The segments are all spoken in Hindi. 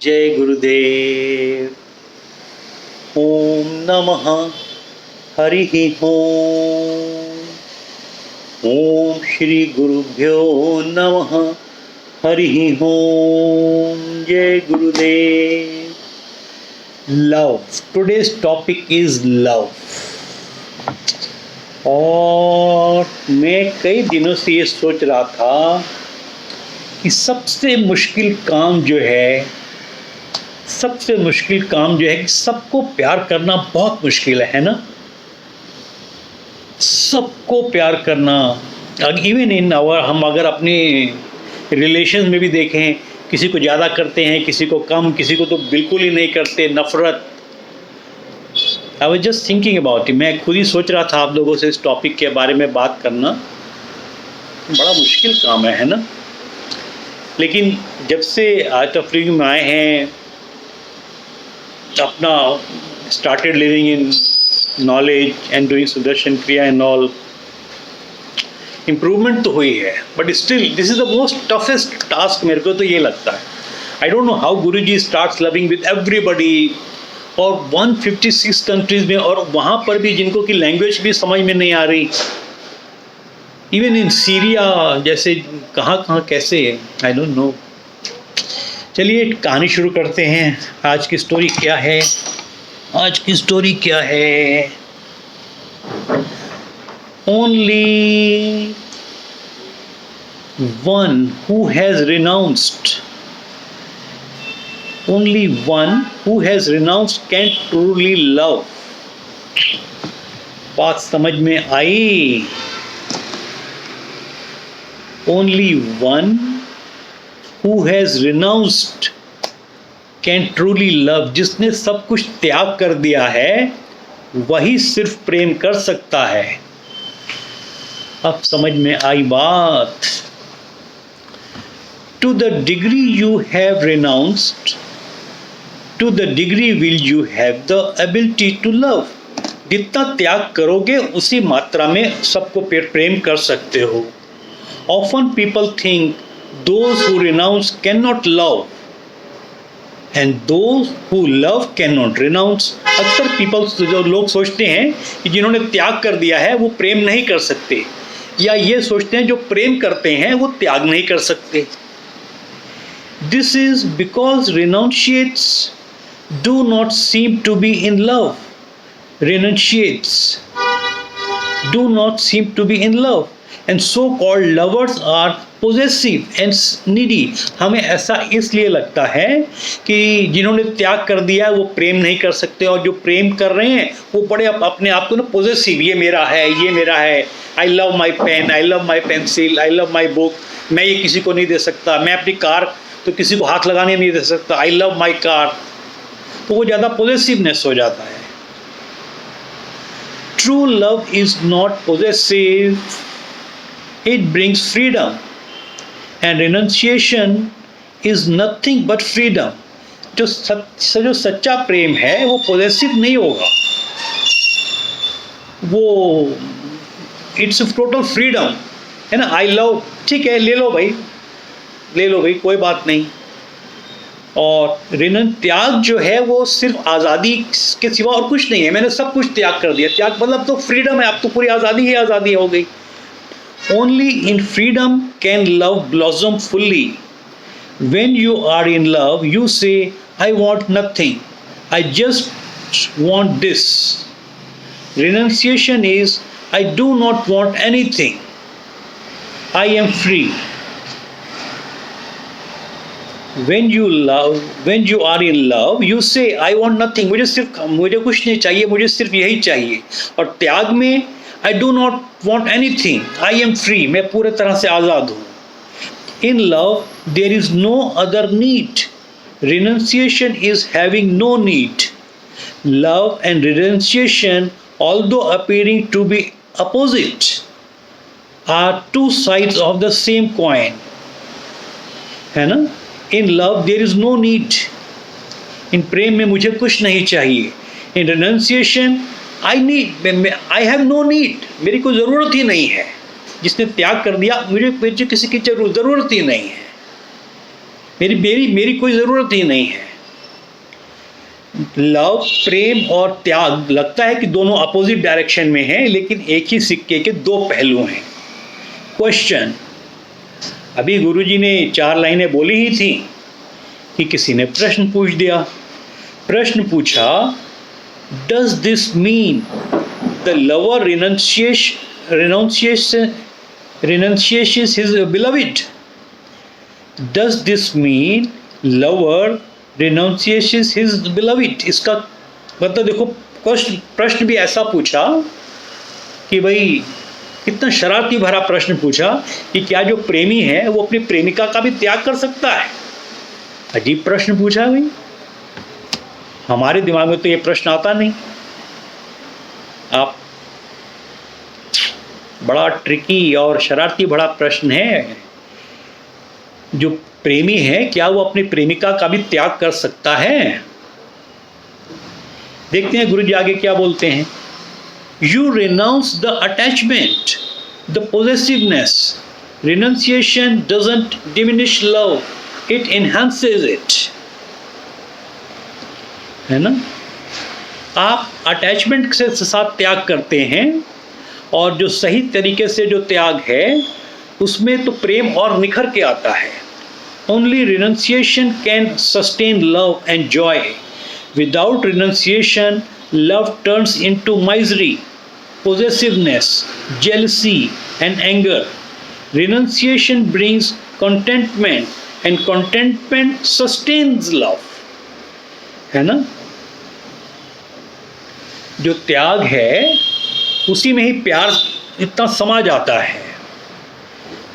जय गुरुदेव। ओम नमः हरिः ओम। ओम श्री गुरुभ्यो नमः हरिः ओम। जय गुरुदेव। Love, today's topic is love. और मैं कई दिनों से ये सोच रहा था कि सबसे मुश्किल काम जो है कि सबको प्यार करना बहुत मुश्किल है ना। सबको प्यार करना, इवन इन आवर, हम अगर अपने रिलेशन में भी देखें, किसी को ज़्यादा करते हैं, किसी को कम, किसी को तो बिल्कुल ही नहीं करते, नफरत। I was just thinking about it. मैं खुद ही सोच रहा था आप लोगों से इस टॉपिक के बारे में बात करना बड़ा मुश्किल काम है ना। लेकिन जब से आर्ट ऑफ लिविंग में आए हैं, अपना started living in knowledge and doing Sudarshan क्रिया एंड ऑल, इम्प्रूवमेंट तो हुई है, but still this is the most toughest task. मेरे को तो ये लगता है। I don't know how Guruji starts loving with everybody, और 156 कंट्रीज में, और वहाँ पर भी जिनको की लैंग्वेज भी समझ में नहीं आ रही। इवन इन सीरिया जैसे कहाँ कैसे है, आई डोंट नो। चलिए कहानी शुरू करते हैं। आज की स्टोरी क्या है? Only one who has renounced can truly love. बात समझ में आई? Only one who has renounced can truly love. जिसने सब कुछ त्याग कर दिया है वही सिर्फ प्रेम कर सकता है। अब समझ में आई बात। To the degree you have renounced, to the degree will you have the ability to love. जितना त्याग करोगे उसी मात्रा में सबको प्रेम कर सकते हो। Often people think those who renounce cannot love and those who love cannot renounce. अक्सर people, जो लोग सोचते हैं कि जिन्होंने त्याग कर दिया है वो प्रेम नहीं कर सकते, या ये सोचते हैं जो प्रेम करते हैं वो त्याग नहीं कर सकते। This is because renunciates do not seem to be in love. Renunciates do not seem to be in love. And so-called lovers are possessive and needy. हमें ऐसा इसलिए लगता है कि जिन्होंने त्याग कर दिया है वो प्रेम नहीं कर सकते, और जो प्रेम कर रहे हैं वो बड़े अपने आप को ना पॉजेसिव, ये मेरा है, I love my pen, I love my pencil, I love my book, मैं ये किसी को नहीं दे सकता, मैं अपनी कार तो किसी को हाथ लगाने नहीं दे सकता, आई लव माई कार। तो वो ज़्यादा पॉजेसिवनेस हो जाता है। True love is not possessive, it brings freedom, and renunciation is nothing but freedom. जो सच्चा प्रेम है वो पॉजेसिव नहीं होगा, वो इट्स टोटल फ्रीडम है ना। आई लव, ठीक है, ले लो भाई, कोई बात नहीं। और त्याग जो है वो सिर्फ आज़ादी के सिवा और कुछ नहीं है। मैंने सब कुछ त्याग कर दिया, त्याग मतलब तो फ्रीडम है, अब तो पूरी आज़ादी हो गई। Only in freedom can love blossom fully. When you are in love, you say, I want nothing. I just want this. Renunciation is, I do not want anything. I am free. When you are in love, you say, I want nothing. मुझे कुछ नहीं चाहिए, मुझे सिर्फ यही चाहिए। और त्याग में, I do not want anything. I am free. मैं पूरे तरह से आज़ाद हूँ। In love, there is no other need. Renunciation is having no need. Love and renunciation, although appearing to be opposite, are two sides of the same coin. है ना? In love, there is no need. In प्रेम में मुझे कुछ नहीं चाहिए। In renunciation, I have no need. मेरी कोई ज़रूरत ही नहीं है। जिसने त्याग कर दिया, मुझे किसी की ज़रूरत ही नहीं है। मेरी मेरी मेरी कोई ज़रूरत ही नहीं है। लव, प्रेम और त्याग लगता है कि दोनों अपोजिट डायरेक्शन में हैं, लेकिन एक ही सिक्के के दो पहलू हैं। क्वेश्चन, अभी गुरुजी ने 4 लाइनें बोली ही थी कि किसी ने प्रश्न पूछ दिया। प्रश्न पूछा, does this mean the lover renunciates his beloved? Does this mean lover renunciates his beloved? इसका मतलब देखो, प्रश्न भी ऐसा पूछा कि भाई कितना शरारती भरा प्रश्न पूछा कि क्या जो प्रेमी है वो अपनी प्रेमिका का भी त्याग कर सकता है। अजीब प्रश्न पूछा भाई, हमारे दिमाग में तो ये प्रश्न आता नहीं। आप बड़ा ट्रिकी और शरारती भरा प्रश्न है। जो प्रेमी है क्या वो अपनी प्रेमिका का भी त्याग कर सकता है? देखते हैं गुरु जी आगे क्या बोलते हैं। You renounce the attachment, the possessiveness. Renunciation doesn't diminish love, it enhances it. है ना? आप अटैचमेंट से साथ त्याग करते हैं, और जो सही तरीके से जो त्याग है उसमें तो प्रेम और निखर के आता है। Only renunciation can sustain love and Joy. Without renunciation love turns into misery, possessiveness, jealousy and anger. Renunciation brings contentment and contentment sustains love. है ना? जो त्याग है उसी में ही प्यार इतना समा जाता है,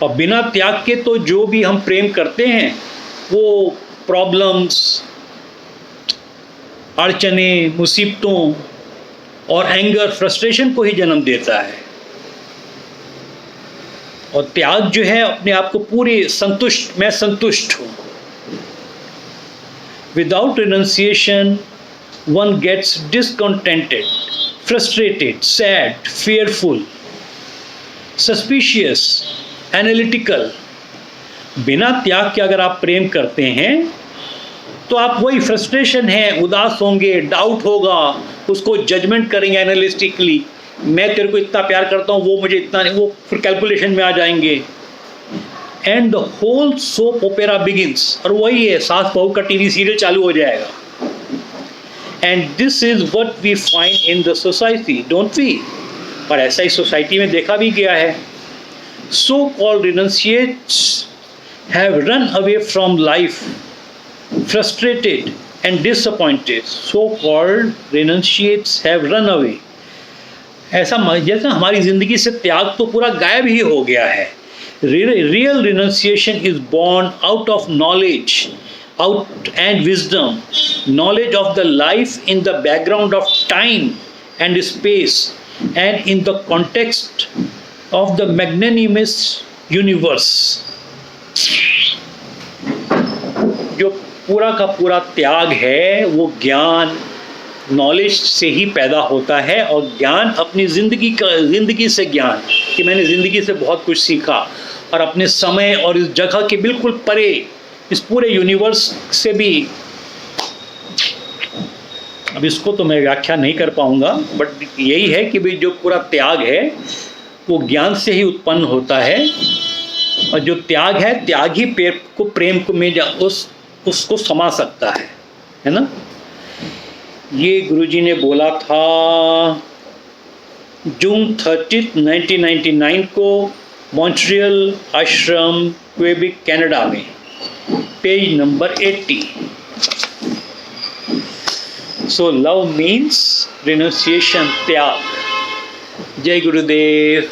और बिना त्याग के तो जो भी हम प्रेम करते हैं वो प्रॉब्लम्स, अड़चने, मुसीबतों और एंगर, फ्रस्ट्रेशन को ही जन्म देता है। और त्याग जो है अपने आप को पूरे संतुष्ट, मैं संतुष्ट हूँ। Without renunciation one gets discontented, frustrated, sad, fearful, suspicious, analytical. बिना त्याग के अगर आप प्रेम करते हैं तो आप वही फ्रस्ट्रेशन है, उदास होंगे, डाउट होगा, उसको जजमेंट करेंगे एनालिस्टिकली, मैं तेरे को इतना प्यार करता हूँ, वो मुझे इतना नहीं, वो फिर कैलकुलेशन में आ जाएंगे। And the whole soap opera begins, और वही है, सास बहू का टीवी सीरियल चालू हो जाएगा। And this is what we find in the society, don't we? और ऐसा ही सोसाइटी में देखा भी गया है। So-called renunciates have run away from life, frustrated and disappointed. So-called renunciates have run away. ऐसा जैसा हमारी जिंदगी से त्याग तो पूरा गायब ही हो गया है। Real renunciation is born out of knowledge, out and wisdom, knowledge of the life in the background of time and space and in the context of the magnanimous universe. जो पूरा का पूरा त्याग है वो ज्ञान, नॉलेज से ही पैदा होता है, और ज्ञान अपनी जिंदगी से ज्ञान कि मैंने ज़िंदगी से बहुत कुछ सीखा, और अपने समय और इस जगह के बिल्कुल परे इस पूरे यूनिवर्स से भी। अब इसको तो मैं व्याख्या नहीं कर पाऊंगा, बट यही है कि भाई जो पूरा त्याग है वो ज्ञान से ही उत्पन्न होता है, और जो त्याग है, त्याग ही प्रेम को में उसको समा सकता है ना? ये गुरुजी ने बोला था जून 30, 1999 को मॉन्ट्रियल आश्रम, क्वेबेक, कनाडा में, page number 80। So love means renunciation, त्याग। जय गुरुदेव।